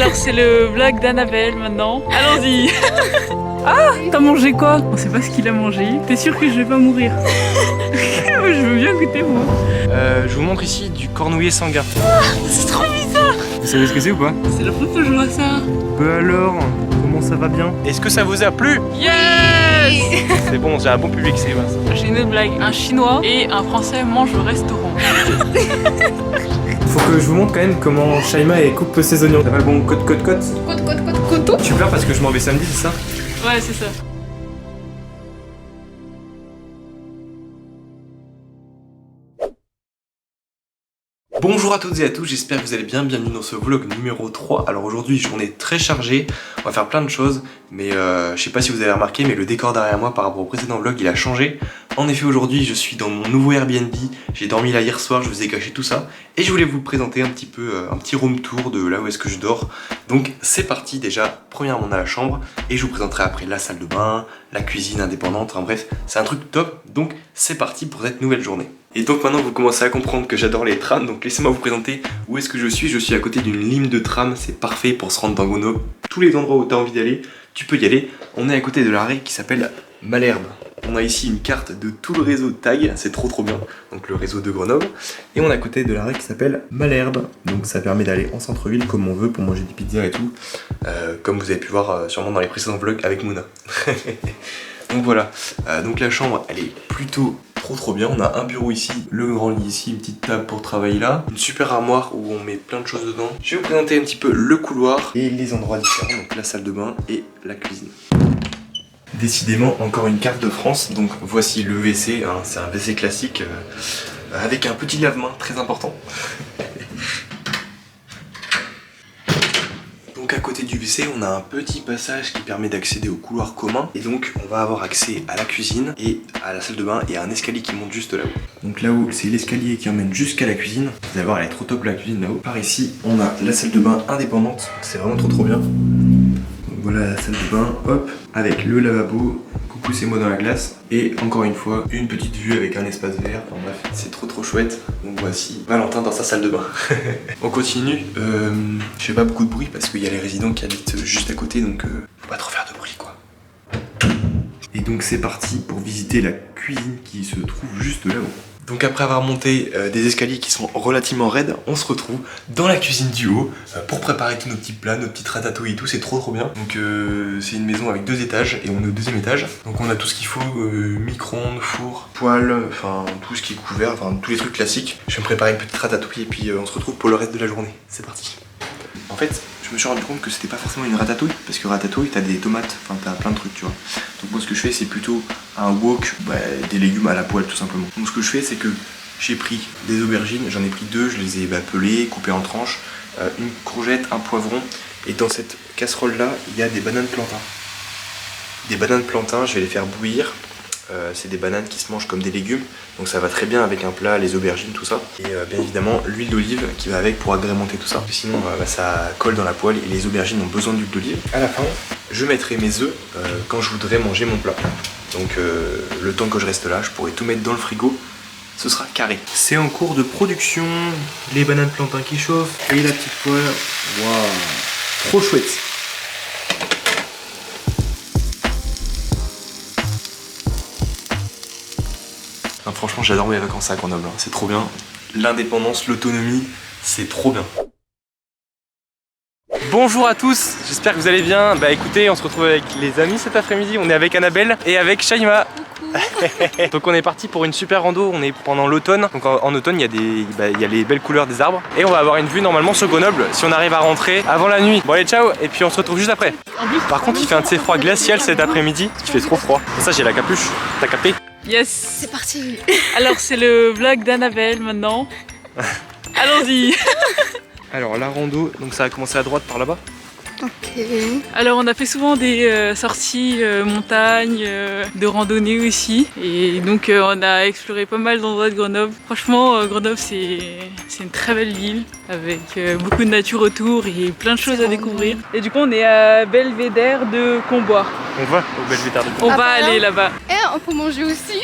Alors c'est le vlog d'Annabelle maintenant. Allons-y. Ah, t'as mangé quoi? On sait pas ce qu'il a mangé. T'es sûr que je vais pas mourir? Je veux bien goûter moi. Je vous montre ici du cornouiller sanguin. Ah, c'est trop bizarre. Vous savez ce que c'est ou pas? C'est la première fois que je vois ça. Bah alors, comment ça va bien? Est-ce que ça vous a plu? Yes. C'est bon, j'ai un bon public, c'est mince. J'ai une autre blague. Un chinois et un français mangent au restaurant. Faut que je vous montre quand même comment Shaima coupe ses oignons. Ça va le bon côte. Coteau. Tu pleures parce que je m'en vais samedi, c'est ça? Ouais, c'est ça. Bonjour à toutes et à tous, j'espère que vous allez bien, bienvenue dans ce vlog numéro 3. Alors aujourd'hui, journée très chargée, on va faire plein de choses, mais je sais pas si vous avez remarqué, mais le décor derrière moi par rapport au précédent vlog, il a changé. En effet, aujourd'hui, je suis dans mon nouveau Airbnb, j'ai dormi là hier soir, je vous ai caché tout ça, et je voulais vous présenter un petit peu, un petit room tour de là où est-ce que je dors. Donc c'est parti déjà, premièrement on a la chambre, et je vous présenterai après la salle de bain, la cuisine indépendante, enfin bref, c'est un truc top, donc c'est parti pour cette nouvelle journée. Et donc maintenant vous commencez à comprendre que j'adore les trams, donc laissez-moi vous présenter où est-ce que je suis à côté d'une ligne de tram, c'est parfait pour se rendre dans Grenoble. Tous les endroits où tu as envie d'aller, tu peux y aller. On est à côté de l'arrêt qui s'appelle Malherbe. On a ici une carte de tout le réseau TAG, c'est trop bien, donc le réseau de Grenoble. Et on est à côté de l'arrêt qui s'appelle Malherbe, donc ça permet d'aller en centre-ville comme on veut pour manger des pizzas et tout, comme vous avez pu voir sûrement dans les précédents vlogs avec Mouna. Donc voilà, donc la chambre elle est plutôt trop bien, on a un bureau ici, le grand lit ici, une petite table pour travailler là, une super armoire où on met plein de choses dedans. Je vais vous présenter un petit peu le couloir et les endroits différents, donc la salle de bain et la cuisine. Décidément encore une carte de France, donc voici le WC, hein, c'est un WC classique avec un petit lave-main très important. Donc à côté du WC, on a un petit passage qui permet d'accéder au couloir commun. Et donc on va avoir accès à la cuisine et à la salle de bain et à un escalier qui monte juste là-haut. Donc là-haut, c'est l'escalier qui emmène jusqu'à la cuisine. Vous allez voir, elle est trop top la cuisine là-haut. Par ici, on a la salle de bain indépendante. C'est vraiment trop bien. Donc voilà la salle de bain, hop, avec le lavabo. Coucou, c'est moi dans la glace. Et encore une fois, une petite vue avec un espace vert. Enfin bref, c'est trop chouette. Donc voici Valentin dans sa salle de bain. On continue. Je fais pas beaucoup de bruit parce qu'il y a les résidents qui habitent juste à côté, donc faut pas trop faire de bruit quoi. Et donc c'est parti pour visiter la cuisine qui se trouve juste là-haut. Donc après avoir monté des escaliers qui sont relativement raides, on se retrouve dans la cuisine du haut pour préparer tous nos petits plats, nos petites ratatouilles et tout, c'est trop bien. Donc c'est une maison avec 2 étages et on est au 2e étage. Donc on a tout ce qu'il faut, micro-ondes, four, poêle, enfin tout ce qui est couvert, enfin tous les trucs classiques. Je vais me préparer une petite ratatouille et puis on se retrouve pour le reste de la journée. C'est parti. En fait, je me suis rendu compte que c'était pas forcément une ratatouille, parce que ratatouille t'as des tomates, enfin t'as plein de trucs tu vois. Donc moi ce que je fais c'est plutôt un wok, des légumes à la poêle tout simplement. Donc ce que je fais c'est que j'ai pris des aubergines, j'en ai pris 2, je les ai pelées, coupées en tranches, une courgette, un poivron, et dans cette casserole là il y a des bananes plantains. Des bananes plantains, je vais les faire bouillir. C'est des bananes qui se mangent comme des légumes, donc ça va très bien avec un plat, les aubergines, tout ça. Et bien évidemment l'huile d'olive qui va avec pour agrémenter tout ça. Sinon ça colle dans la poêle et les aubergines ont besoin d'huile d'olive. À la fin, je mettrai mes œufs quand je voudrais manger mon plat. Donc le temps que je reste là, je pourrai tout mettre dans le frigo. Ce sera carré. C'est en cours de production, les bananes plantains qui chauffent et la petite poêle. Waouh, trop chouette. Franchement j'adore mes vacances à Grenoble, hein. C'est trop bien. L'indépendance, l'autonomie, c'est trop bien. Bonjour à tous, j'espère que vous allez bien. Bah écoutez, on se retrouve avec les amis cet après-midi. On est avec Annabelle et avec Shaima. Donc on est parti pour une super rando, on est pendant l'automne. Donc en automne il y a les belles couleurs des arbres. Et on va avoir une vue normalement sur Grenoble si on arrive à rentrer avant la nuit. Bon allez ciao, et puis on se retrouve juste après. Par contre il fait un de ces froids glacial cet après-midi, il fait trop froid. Pour ça j'ai la capuche, t'as capté? Yes. C'est parti. Alors c'est le vlog d'Annabelle maintenant. Allons-y. Alors la rando, donc ça a commencé à droite par là-bas. Ok. Alors on a fait souvent des sorties montagne, de randonnée aussi. Et donc on a exploré pas mal d'endroits de Grenoble. Franchement Grenoble c'est une très belle ville avec beaucoup de nature autour et plein de choses à découvrir. Et du coup on est à Belvédère de Combois. On va au Belvédère de On Combois. va aller là-bas. Et on peut manger aussi.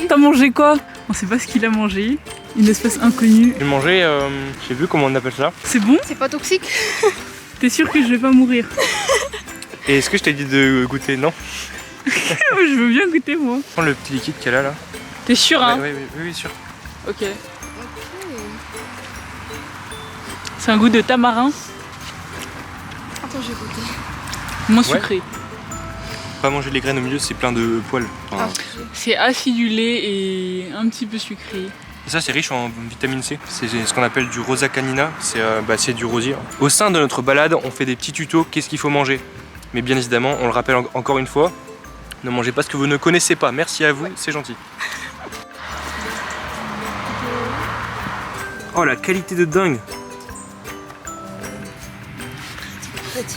T'as mangé quoi? On sait pas ce qu'il a mangé. Une espèce inconnue. J'ai mangé, je sais plus comment on appelle ça. C'est bon? C'est pas toxique? T'es sûr que je vais pas mourir? Et est-ce que je t'ai dit de goûter? Non. Je veux bien goûter moi. Prends le petit liquide qu'elle a là. T'es sûr hein? Oui, sûr. Ok. C'est un goût de tamarin. Attends, j'ai goûté. Moins sucré. Pas manger les graines au milieu, c'est plein de poils. Enfin, C'est acidulé et un petit peu sucré. et ça c'est riche en vitamine C. C'est ce qu'on appelle du rosa canina, c'est du rosier. Au sein de notre balade, on fait des petits tutos, qu'est-ce qu'il faut manger. Mais bien évidemment, on le rappelle encore une fois, ne mangez pas ce que vous ne connaissez pas. Merci à vous, c'est gentil. Oh la qualité de dingue!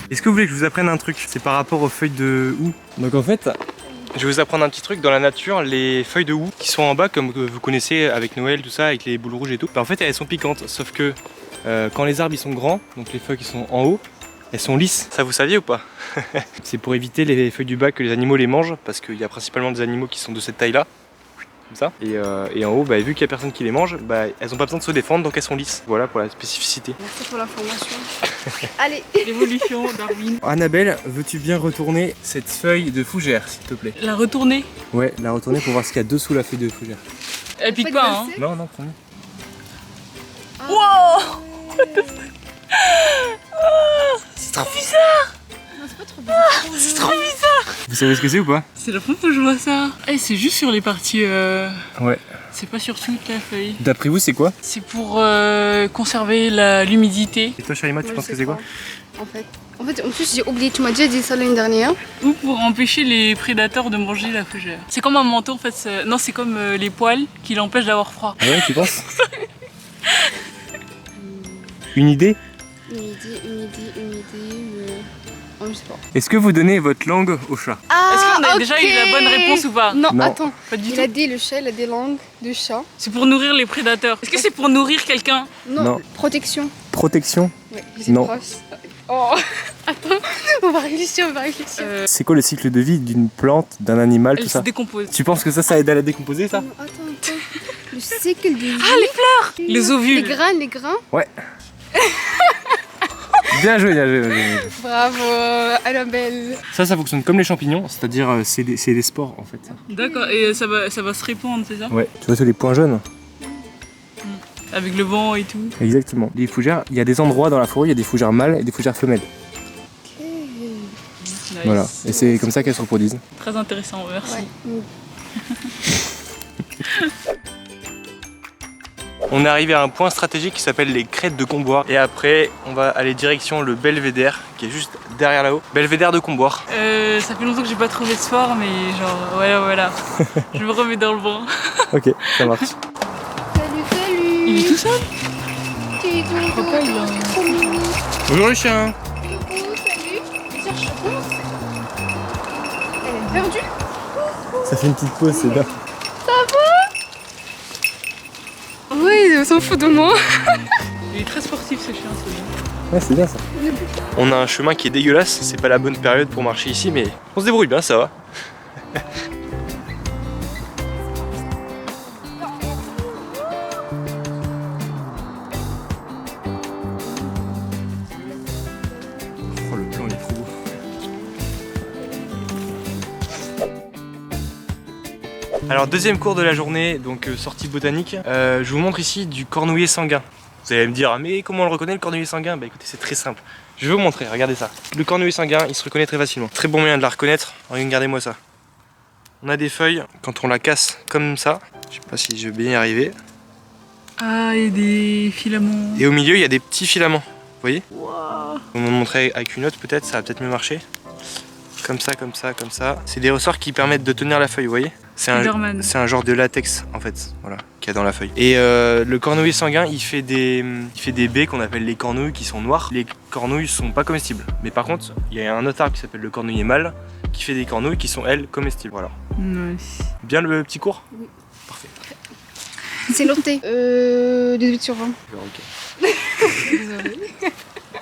Est-ce que vous voulez que je vous apprenne un truc? C'est par rapport aux feuilles de houx. Donc en fait, je vais vous apprendre un petit truc. Dans la nature, les feuilles de houx qui sont en bas, comme vous connaissez avec Noël, tout ça, avec les boules rouges et tout, bah en fait elles sont piquantes. Sauf que quand les arbres ils sont grands, donc les feuilles qui sont en haut, elles sont lisses. Ça vous saviez ou pas? C'est pour éviter les feuilles du bas que les animaux les mangent, parce qu'il y a principalement des animaux qui sont de cette taille-là. Comme ça. Et en haut, bah, vu qu'il n'y a personne qui les mange, bah, elles n'ont pas besoin de se défendre, donc elles sont lisses. Voilà pour la spécificité. Merci pour l'information. Allez. L'évolution, Darwin. Annabelle, veux-tu bien retourner cette feuille de fougère, s'il te plaît? La retourner. Ouais, la retourner pour voir ce qu'il y a dessous la feuille de fougère. Elle pique pas hein. Non, non, promis. Wow. C'est trop bizarre. Non, c'est pas trop bizarre. C'est trop bizarre. Vous savez ce que c'est ou pas? C'est la première fois que je vois ça. Eh, c'est juste sur les parties... Ouais. C'est pas sur toute la feuille. D'après vous, c'est quoi? C'est pour conserver l'humidité. Et toi, Sharima, tu penses que c'est quoi? En plus, j'ai oublié, tu m'as déjà dit ça l'année dernière. Ou pour empêcher les prédateurs de manger la fougère. C'est comme un manteau en fait. Non, c'est comme les poils qui l'empêchent d'avoir froid. Ah ouais, tu penses? Une idée? Une idée. Oh, je sais pas. Est-ce que vous donnez votre langue au chat? Est-ce qu'on a déjà eu la bonne réponse ou pas? Non, Non. attends. Pas du Il tout. a dit le chat, il a des langues de chat. C'est pour nourrir les prédateurs. Est-ce que c'est pour nourrir quelqu'un? Non. Protection. Protection? Ouais, c'est Non. proche. Oh, attends, on va réfléchir. C'est quoi le cycle de vie d'une plante, d'un animal, Elle tout se ça? décompose. Tu penses que ça aide à la décomposer, ça? Non, attends. Le cycle de vie. Ah, les fleurs! Les ovules. Les grains. Ouais. Bien joué. Bravo, Annabelle. Ça fonctionne comme les champignons, c'est-à-dire c'est des spores en fait. D'accord, et ça va se répandre, c'est ça? Ouais. Tu vois tous les points jaunes? Avec le vent et tout. Exactement. Les fougères, il y a des endroits dans la forêt, il y a des fougères mâles et des fougères femelles. Nice. Voilà. Et c'est comme ça qu'elles se reproduisent. Très intéressant, merci. Ouais. On est arrivé à un point stratégique qui s'appelle les crêtes de Comboire. Et après, on va aller direction le belvédère qui est juste derrière là-haut. Belvédère de Comboire. Ça fait longtemps que j'ai pas trouvé ce sport, mais genre, voilà. Je me remets dans le bain. Ok, ça marche. Salut. Il est tout seul? Petit doudou. Pourquoi il a... Trop mignon. Bonjour les chiens. Coucou, salut. Cherche comment c'est. Elle est perdue. Ça fait une petite pause, c'est bien. Oui, on s'en fout de moi. Il est très sportif ce chien, c'est bien. Ouais, c'est bien ça. On a un chemin qui est dégueulasse, c'est pas la bonne période pour marcher ici, mais on se débrouille bien, ça va. Oh, le plan il est trop beau. Alors deuxième cours de la journée, donc sortie botanique. Je vous montre ici du cornouiller sanguin. Vous allez me dire, ah, mais comment on le reconnaît le cornouiller sanguin? Bah écoutez, c'est très simple. Je vais vous montrer, regardez ça. Le cornouiller sanguin, il se reconnaît très facilement. Très bon moyen de la reconnaître, regardez-moi ça. On a des feuilles, quand on la casse comme ça, je sais pas si je vais bien y arriver. Ah, il y a des filaments. Et au milieu, il y a des petits filaments, vous voyez? Wow. On va me montrer avec une autre peut-être, ça va peut-être mieux marcher. Comme ça. C'est des ressorts qui permettent de tenir la feuille, vous voyez? C'est un genre de latex en fait, voilà, qu'il y a dans la feuille. Et le cornouiller sanguin, il fait des baies qu'on appelle les cornouilles qui sont noires. Les cornouilles sont pas comestibles. Mais par contre, il y a un autre arbre qui s'appelle le cornouiller mâle qui fait des cornouilles qui sont elles comestibles. Voilà. Nice. Bien le petit cours? Oui. Parfait. C'est noté. 18 sur 20. Ok.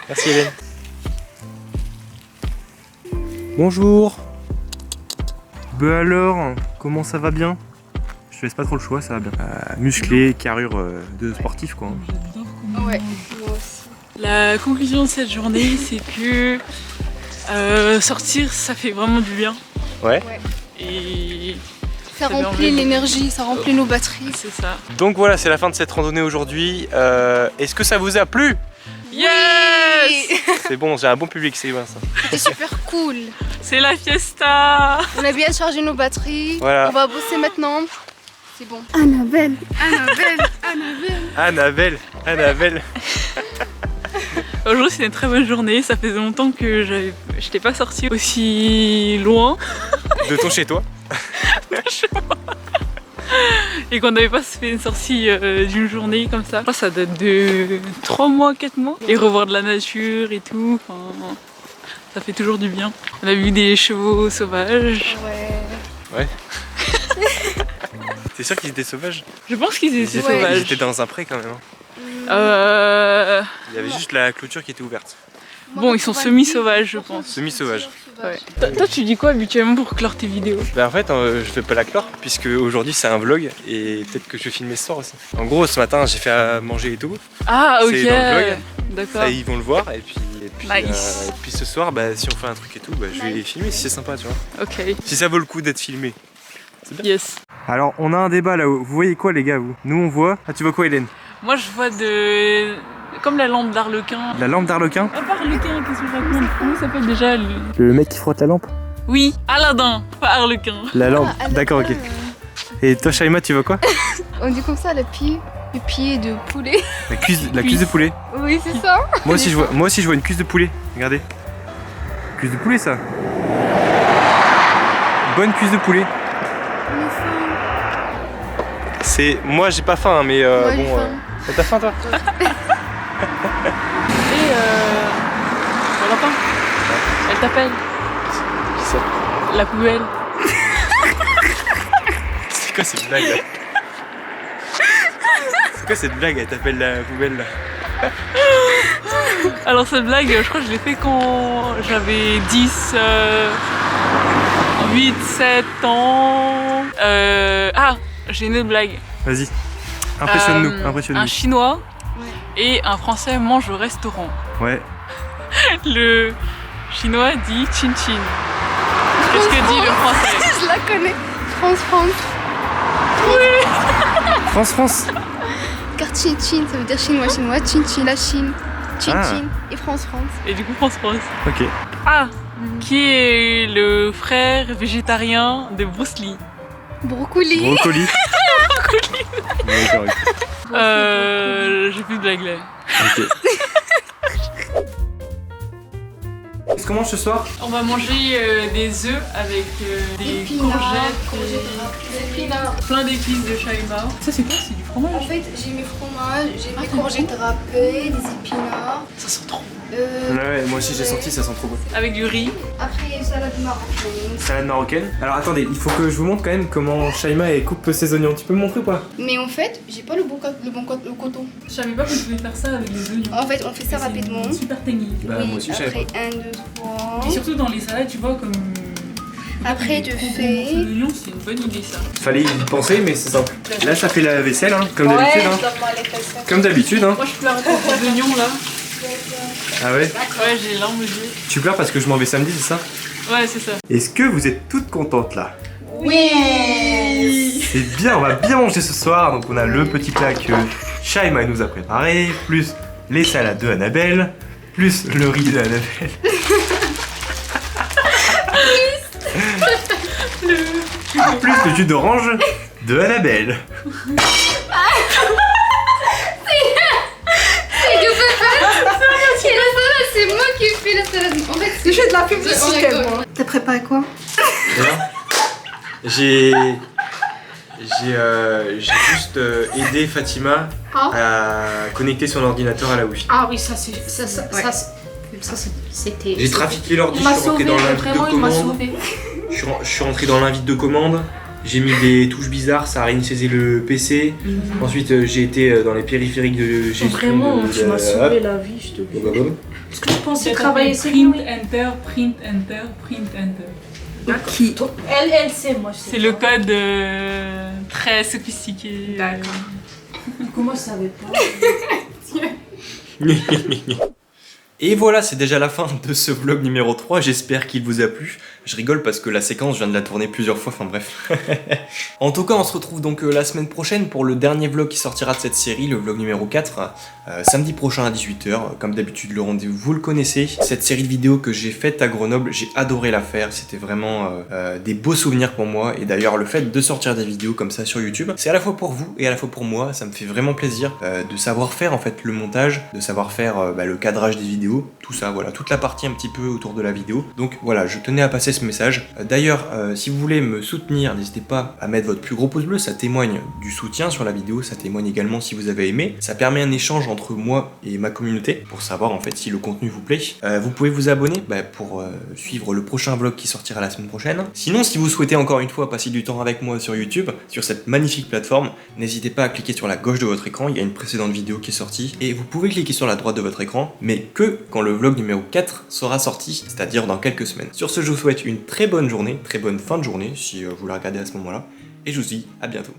Merci Hélène. Bonjour. Bah alors, comment ça va bien? Je je laisse pas trop le choix, ça va bien. Musclé, carrure de sportif quoi. Ouais, moi aussi. La conclusion de cette journée, c'est que sortir, ça fait vraiment du bien. Ouais. Et Ça Ça met en remplit veille. l'énergie, ça remplit nos batteries. c'est ça. Donc voilà, c'est la fin de cette randonnée aujourd'hui. Est-ce que ça vous a plu? Yes! C'est bon, j'ai un bon public, c'est bien ça. C'était super cool. C'est la fiesta! On a bien chargé nos batteries. Voilà. On va bosser maintenant. C'est bon. Annabelle, Annabelle, Annabelle. Annabelle. Aujourd'hui, c'est une très bonne journée. Ça faisait longtemps que je n'étais pas sortie aussi loin De ton chez toi. et qu'on n'avait pas fait une sortie d'une journée comme ça. Je crois que ça date de 3 mois, 4 mois. Et revoir de la nature et tout. Enfin, ça fait toujours du bien. On a vu des chevaux sauvages. Ouais. T'es sûr qu'ils étaient sauvages? Je pense qu'ils étaient Ouais. Ils sauvages. étaient dans un pré quand même. Hein. Il y avait juste la clôture qui était ouverte. Bon, ils sont semi-sauvages, je pense. Semi-sauvages. Ouais. Toi, tu dis quoi habituellement pour clore tes vidéos? Bah en fait, je fais pas la clore puisque aujourd'hui c'est un vlog et peut-être que je vais filmer ce soir aussi. En gros, ce matin j'ai fait à manger et tout. Ah, ok. C'est dans le vlog. D'accord. Ça, ils vont le voir et puis, Nice. et puis ce soir, bah, si on fait un truc et tout, bah, je vais les filmer si c'est sympa, tu vois. Ok. Si ça vaut le coup d'être filmé. Yes. Alors on a un débat là-haut. Vous voyez quoi les gars vous? Nous on voit. Ah tu vois quoi Hélène? Moi, je vois de... Comme la lampe d'Arlequin. La lampe d'Arlequin? Ah, pas Arlequin, qu'est-ce que je raconte? Comment ça s'appelle déjà le... Le mec qui frotte la lampe? Oui, Aladdin, pas Arlequin. La lampe. Ah, D'accord, ok. Et toi Shaima, tu vois quoi? On dit comme ça, le pied de poulet. La cuisse de poulet. Oui, c'est ça. Moi aussi je vois une cuisse de poulet. Regardez. Cuisse de poulet ça. Bonne cuisse de poulet. C'est moi j'ai pas faim mais Moi, j'ai bon. faim. T'as faim toi? Et le lapin. Elle t'appelle. Qui ça? La poubelle. C'est quoi cette blague là? C'est quoi cette blague? Elle t'appelle la poubelle là? Alors cette blague, je crois que je l'ai fait quand j'avais 10, 8, 7 ans. Ah, j'ai une autre blague. Vas-y. Impressionne-nous, Un impressionne-nous. Chinois et un Français mangent au restaurant. Ouais. Le Chinois dit chin chin. Qu'est-ce que dit le Français? Je la connais. France. France. Car Chin Chin, ça veut dire chinois. Chin Chin, la Chine. Chin Ah. Chin. Et France. Et du coup France. Ok. Ah, qui est le frère végétarien de Bruce Lee? Brocoli. Brocoli. D'accord, ok. J'ai plus de blague là. Ok. Qu'est-ce qu'on mange ce soir? On va manger des œufs avec des courgettes et plein d'épices de Shaima. Ça c'est quoi? C'est du En fromage? fait, j'ai mes fromages, j'ai mes courgettes râpées, des épinards. Ça sent trop. Ouais, moi aussi j'ai senti, ça sent trop bon. Avec du riz. Après, salade marocaine. Salade marocaine. Alors attendez, il faut que je vous montre quand même comment Shaima coupe ses oignons. Tu peux me montrer ou pas? Mais en fait, j'ai pas le bon coton. Je savais pas que tu pouvais faire ça avec les oignons. En fait, on fait ça C'est rapidement. Super tangy. Bah moi aussi je savais Après, pas. 1, 2, 3. Et surtout dans les salades, tu vois comme. Après, tu fais. L'oignon, c'est une bonne idée ça. Fallait y penser mais c'est simple. Là ça fait la vaisselle hein, comme d'habitude hein. Comme d'habitude hein. Moi je pleure encore les oignons là. Ah ouais? Ouais, j'ai les larmes aux yeux. Tu pleures parce que je m'en vais samedi, c'est ça? Ouais, c'est ça. Est-ce que vous êtes toutes contentes là? Oui. C'est bien, on va bien manger ce soir. Donc on a le petit plat que Shaima nous a préparé, plus les salades de Annabelle, plus le riz de Annabelle. Plus le jus d'orange de Annabelle. C'est moi qui fais la salade. En fait, c'est de la publicité, moi. T'as préparé quoi? J'ai juste aidé Fatima à connecter son ordinateur à la Wi-Fi. Ah oui, c'était. J'ai trafiqué l'ordi, Il je m'a suis rentré sauvé, dans l'invite de vraiment, il m'a commande. sauvé. Je suis rentré dans l'invite de commande. J'ai mis des touches bizarres, ça a réinitialisé le PC. Ensuite, j'ai été dans les périphériques de gestion. Vraiment, de- tu m'as sauvé la vie, je te dis. Hop. Parce que je pensais travailler print sérieux. enter, print enter, print enter. Qui Elle sait, moi je sais. C'est le code très sophistiqué. D'accord. Comment je savais pas? Et voilà, c'est déjà la fin de ce vlog numéro 3, j'espère qu'il vous a plu. Je rigole parce que la séquence, je viens de la tourner plusieurs fois, enfin bref. En tout cas, on se retrouve donc la semaine prochaine pour le dernier vlog qui sortira de cette série, le vlog numéro 4, samedi prochain à 18h. Comme d'habitude, le rendez-vous, vous le connaissez. Cette série de vidéos que j'ai faite à Grenoble, j'ai adoré la faire, c'était vraiment des beaux souvenirs pour moi. Et d'ailleurs, le fait de sortir des vidéos comme ça sur YouTube, c'est à la fois pour vous et à la fois pour moi, ça me fait vraiment plaisir de savoir faire en fait le montage, de savoir faire le cadrage des vidéos, tout ça, voilà, toute la partie un petit peu autour de la vidéo. Donc voilà, je tenais à passer ce message. D'ailleurs, si vous voulez me soutenir, n'hésitez pas à mettre votre plus gros pouce bleu, ça témoigne du soutien sur la vidéo, ça témoigne également si vous avez aimé. Ça permet un échange entre moi et ma communauté pour savoir en fait si le contenu vous plaît. Vous pouvez vous abonner pour suivre le prochain vlog qui sortira la semaine prochaine. Sinon, si vous souhaitez encore une fois passer du temps avec moi sur YouTube, sur cette magnifique plateforme, n'hésitez pas à cliquer sur la gauche de votre écran, il y a une précédente vidéo qui est sortie, et vous pouvez cliquer sur la droite de votre écran, mais que quand le vlog numéro 4 sera sorti, c'est-à-dire dans quelques semaines. Sur ce, je vous souhaite une très bonne journée, très bonne fin de journée, si vous la regardez à ce moment-là, et je vous dis à bientôt.